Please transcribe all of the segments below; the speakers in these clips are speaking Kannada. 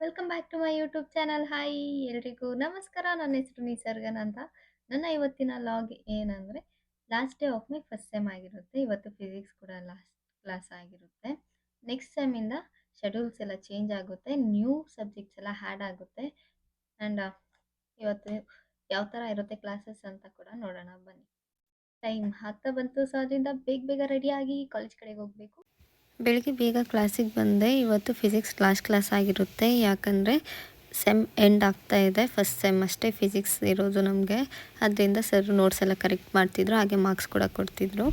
Welcome back to my YouTube channel. Hi ಎಲ್ರಿಗೂ ನಮಸ್ಕಾರ. ನನ್ನ ಹೆಸರು ನಿಸರ್ಗನ್ ಅಂತ. ನನ್ನ ಇವತ್ತಿನ ಲಾಗ್ ಏನಂದರೆ last day of my first sem ಆಗಿರುತ್ತೆ. ಇವತ್ತು ಫಿಸಿಕ್ಸ್ ಕೂಡ ಲಾಸ್ಟ್ ಕ್ಲಾಸ್ ಆಗಿರುತ್ತೆ. ನೆಕ್ಸ್ಟ್ ಸೆಮ್ಮಿಂದ ಶೆಡ್ಯೂಲ್ಸ್ ಎಲ್ಲ ಚೇಂಜ್ ಆಗುತ್ತೆ, ನ್ಯೂ ಸಬ್ಜೆಕ್ಟ್ಸ್ ಎಲ್ಲ ಆ್ಯಡ್ ಆಗುತ್ತೆ. ಆ್ಯಂಡ್ ಇವತ್ತು ಯಾವ ಥರ ಇರುತ್ತೆ ಕ್ಲಾಸಸ್ ಅಂತ ಕೂಡ ನೋಡೋಣ ಬನ್ನಿ. ಟೈಮ್ ಹತ್ತ ಬಂತು, ಸೊ ಅದರಿಂದ ಬೇಗ ಬೇಗ ರೆಡಿಯಾಗಿ ಕಾಲೇಜ್ ಕಡೆಗೆ ಹೋಗಬೇಕು. ಬೆಳಿಗ್ಗೆ ಬೇಗ ಕ್ಲಾಸಿಗೆ ಬಂದೆ. ಇವತ್ತು ಫಿಸಿಕ್ಸ್ ಕ್ಲಾಸ್ ಆಗಿರುತ್ತೆ, ಯಾಕಂದರೆ ಸೆಮ್ ಎಂಡ್ ಆಗ್ತಾ ಇದೆ. ಫಸ್ಟ್ ಸೆಮ್ ಅಷ್ಟೇ ಫಿಸಿಕ್ಸ್ ಇರೋದು ನಮಗೆ. ಅದರಿಂದ ಸರ್ ನೋಟ್ಸ್ ಎಲ್ಲ ಕರೆಕ್ಟ್ ಮಾಡ್ತಿದ್ರು, ಹಾಗೆ ಮಾರ್ಕ್ಸ್ ಕೂಡ ಕೊಡ್ತಿದ್ರು.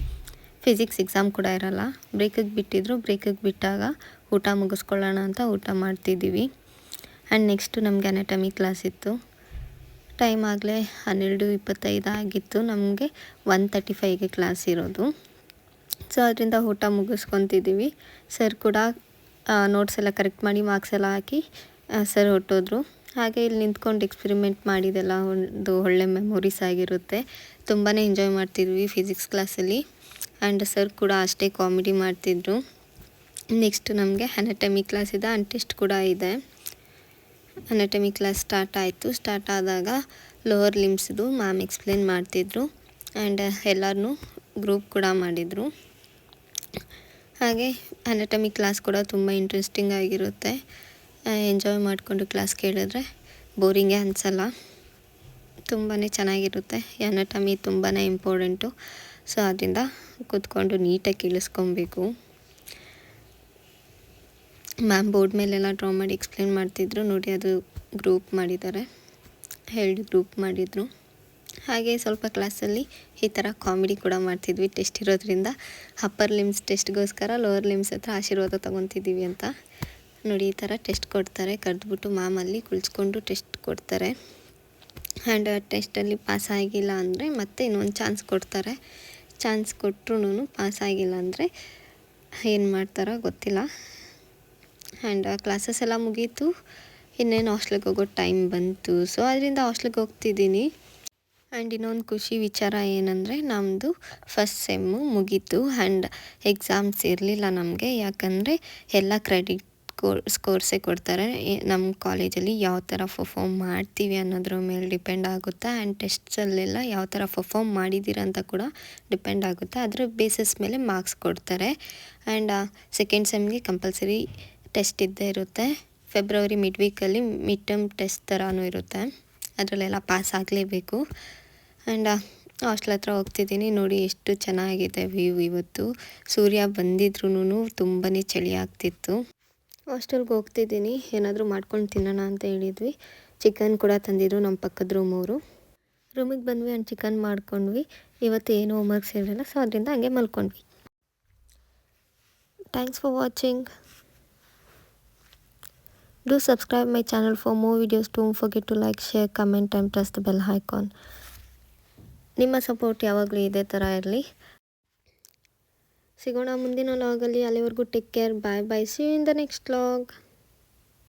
ಫಿಸಿಕ್ಸ್ ಎಕ್ಸಾಮ್ ಕೂಡ ಇರಲ್ಲ. ಬ್ರೇಕಿಗೆ ಬಿಟ್ಟಿದ್ರು, ಬ್ರೇಕಿಗೆ ಬಿಟ್ಟಾಗ ಊಟ ಮುಗಿಸ್ಕೊಳ್ಳೋಣ ಅಂತ ಊಟ ಮಾಡ್ತಿದ್ದೀವಿ. ಆ್ಯಂಡ್ ನೆಕ್ಸ್ಟು ನಮಗೆ ಅನಾಟಮಿ ಕ್ಲಾಸ್ ಇತ್ತು. ಟೈಮ್ ಆಗಲೇ 12:25 ಆಗಿತ್ತು. ನಮಗೆ 1:35ಗೆ ಕ್ಲಾಸ್ ಇರೋದು. ಸೊ ಅದರಿಂದ ಊಟ ಮುಗಿಸ್ಕೊತಿದ್ದೀವಿ. ಸರ್ ಕೂಡ ನೋಟ್ಸ್ ಎಲ್ಲ ಕರೆಕ್ಟ್ ಮಾಡಿ ಮಾರ್ಕ್ಸ್ ಎಲ್ಲ ಹಾಕಿ ಸರ್ ಹೊರಟೋದ್ರು. ಹಾಗೆ ಇಲ್ಲಿ ನಿಂತ್ಕೊಂಡು ಎಕ್ಸ್ಪೆರಿಮೆಂಟ್ ಮಾಡಿದೆಲ್ಲ ಒಂದು ಒಳ್ಳೆ ಮೆಮೊರೀಸ್ ಆಗಿರುತ್ತೆ. ತುಂಬಾ ಎಂಜಾಯ್ ಮಾಡ್ತಿದ್ವಿ ಫಿಸಿಕ್ಸ್ ಕ್ಲಾಸಲ್ಲಿ. ಆ್ಯಂಡ್ ಸರ್ ಕೂಡ ಅಷ್ಟೇ ಕಾಮಿಡಿ ಮಾಡ್ತಿದ್ರು. ನೆಕ್ಸ್ಟ್ ನಮಗೆ ಅನಾಟಮಿ ಕ್ಲಾಸ್ ಇದೆ, ಆ್ಯಂಡ್ ಟೆಸ್ಟ್ ಕೂಡ ಇದೆ. ಅನಾಟಮಿ ಕ್ಲಾಸ್ ಸ್ಟಾರ್ಟ್ ಆಯಿತು. ಸ್ಟಾರ್ಟ್ ಆದಾಗ ಲೋವರ್ ಲಿಮ್ಸ್ದು ಮ್ಯಾಮ್ ಎಕ್ಸ್ಪ್ಲೇನ್ ಮಾಡ್ತಿದ್ರು. ಆ್ಯಂಡ್ ಎಲ್ಲರನ್ನೂ ಗ್ರೂಪ್ ಕೂಡ ಮಾಡಿದರು. ಹಾಗೆ ಅನಾಟಮಿ ಕ್ಲಾಸ್ ಕೂಡ ತುಂಬ ಇಂಟ್ರೆಸ್ಟಿಂಗ್ ಆಗಿರುತ್ತೆ. ಎಂಜಾಯ್ ಮಾಡಿಕೊಂಡು ಕ್ಲಾಸ್ ಕೇಳಿದ್ರೆ ಬೋರಿಂಗೇ ಅನಿಸಲ್ಲ. ತುಂಬಾ ಚೆನ್ನಾಗಿರುತ್ತೆ. ಅನಾಟಮಿ ತುಂಬಾ ಇಂಪಾರ್ಟೆಂಟು. ಸೊ ಅದರಿಂದ ಕೂತ್ಕೊಂಡು ನೀಟಾಗಿ ಕೇಳಿಸ್ಕೊಬೇಕು. ಮ್ಯಾಮ್ ಬೋರ್ಡ್ ಮೇಲೆಲ್ಲ ಡ್ರಾ ಮಾಡಿ ಎಕ್ಸ್ಪ್ಲೇನ್ ಮಾಡ್ತಿದ್ರು. ನೋಡಿ, ಅದು ಗ್ರೂಪ್ ಮಾಡಿದ್ದಾರೆ, 2 ಗ್ರೂಪ್ ಮಾಡಿದರು. ಹಾಗೆ ಸ್ವಲ್ಪ ಕ್ಲಾಸಲ್ಲಿ ಈ ಥರ ಕಾಮಿಡಿ ಕೂಡ ಮಾಡ್ತಿದ್ವಿ. ಟೆಸ್ಟ್ ಇರೋದ್ರಿಂದ ಅಪ್ಪರ್ ಲಿಮ್ಸ್ ಟೆಸ್ಟ್ಗೋಸ್ಕರ ಲೋವರ್ ಲಿಮ್ಸ್ ಹತ್ರ ಆಶೀರ್ವಾದ ತೊಗೊತಿದ್ದೀವಿ ಅಂತ. ನೋಡಿ, ಈ ಥರ ಟೆಸ್ಟ್ ಕೊಡ್ತಾರೆ. ಕರೆದ್ಬಿಟ್ಟು ಮ್ಯಾಮಲ್ಲಿ ಕುಳಿಸ್ಕೊಂಡು ಟೆಸ್ಟ್ ಕೊಡ್ತಾರೆ. ಆ್ಯಂಡ್ ಟೆಸ್ಟಲ್ಲಿ ಪಾಸ್ ಆಗಿಲ್ಲ ಅಂದರೆ ಮತ್ತೆ ಇನ್ನೊಂದು ಚಾನ್ಸ್ ಕೊಡ್ತಾರೆ. ಚಾನ್ಸ್ ಕೊಟ್ಟರು ಪಾಸ್ ಆಗಿಲ್ಲ ಅಂದರೆ ಏನು ಮಾಡ್ತಾರೋ ಗೊತ್ತಿಲ್ಲ. ಆ್ಯಂಡ್ ಕ್ಲಾಸಸ್ ಎಲ್ಲ ಮುಗೀತು. ಇನ್ನೇನು ಹಾಸ್ಟ್ಲಿಗೆ ಹೋಗೋ ಟೈಮ್ ಬಂತು. ಸೊ ಅದರಿಂದ ಹಾಸ್ಟ್ಲಿಗೆ ಹೋಗ್ತಿದ್ದೀನಿ. ಆ್ಯಂಡ್ ಇನ್ನೊಂದು ಖುಷಿ ವಿಚಾರ ಏನಂದರೆ ನಮ್ಮದು ಫಸ್ಟ್ ಸೆಮ್ಮು ಮುಗೀತು. ಆ್ಯಂಡ್ ಎಕ್ಸಾಮ್ಸ್ ಇರಲಿಲ್ಲ ನಮಗೆ, ಯಾಕಂದರೆ ಎಲ್ಲ ಕ್ರೆಡಿಟ್ ಸ್ಕೋರ್ಸೇ ಕೊಡ್ತಾರೆ. ನಮ್ಮ ಕಾಲೇಜಲ್ಲಿ ಯಾವ ಥರ ಪರ್ಫಾರ್ಮ್ ಮಾಡ್ತೀವಿ ಅನ್ನೋದ್ರ ಮೇಲೆ ಡಿಪೆಂಡ್ ಆಗುತ್ತೆ. ಆ್ಯಂಡ್ ಟೆಸ್ಟ್ಸಲ್ಲೆಲ್ಲ ಯಾವ ಥರ ಪರ್ಫಾರ್ಮ್ ಮಾಡಿದ್ದೀರ ಅಂತ ಕೂಡ ಡಿಪೆಂಡ್ ಆಗುತ್ತೆ. ಅದರ ಬೇಸಿಸ್ ಮೇಲೆ ಮಾರ್ಕ್ಸ್ ಕೊಡ್ತಾರೆ. ಆ್ಯಂಡ್ ಸೆಕೆಂಡ್ ಸೆಮ್ಗೆ ಕಂಪಲ್ಸರಿ ಟೆಸ್ಟ್ ಇದ್ದೇ ಇರುತ್ತೆ. ಫೆಬ್ರವರಿ ಮಿಡ್ ವೀಕಲ್ಲಿ ಮಿಡ್ ಟರ್ಮ್ ಟೆಸ್ಟ್ ಥರನೂ ಇರುತ್ತೆ. ಅದರಲ್ಲೆಲ್ಲ ಪಾಸ್ ಆಗಲೇಬೇಕು. ಆ್ಯಂಡ್ ಹಾಸ್ಟೆಲ್ ಹತ್ರ ಹೋಗ್ತಿದ್ದೀನಿ. ನೋಡಿ ಎಷ್ಟು ಚೆನ್ನಾಗಿದೆ ವ್ಯೂ. ಇವತ್ತು ಸೂರ್ಯ ಬಂದಿದ್ರೂ ತುಂಬಾ ಚಳಿ ಆಗ್ತಿತ್ತು. ಹಾಸ್ಟೆಲ್ಗೆ ಹೋಗ್ತಿದ್ದೀನಿ. ಏನಾದರೂ ಮಾಡ್ಕೊಂಡು ತಿನ್ನೋಣ ಅಂತ ಹೇಳಿದ್ವಿ. ಚಿಕನ್ ಕೂಡ ತಂದಿದ್ರು ನಮ್ಮ ಪಕ್ಕದ ರೂಮವರು. ರೂಮಿಗೆ ಬಂದ್ವಿ ಆ್ಯಂಡ್ ಚಿಕನ್ ಮಾಡ್ಕೊಂಡ್ವಿ. ಇವತ್ತು ಏನು ಹೋಮ್ವರ್ಕ್ಸ್ ಇರಲಿಲ್ಲ, ಸೊ ಅದರಿಂದ ಹಂಗೆ ಮಲ್ಕೊಂಡ್ವಿ. Thanks for watching. Do subscribe my channel for more videos. Don't forget to like, share, comment and press the bell icon. ನಿಮ್ಮ ಸಪೋರ್ಟ್ ಯಾವಾಗಲೂ ಇದೇ ಥರ ಇರಲಿ. ಸಿಗೋಣ ಮುಂದಿನ ಲಾಗಲ್ಲಿ. ಅಲ್ಲಿವರೆಗೂ take care. Bye bye. See you in the next log.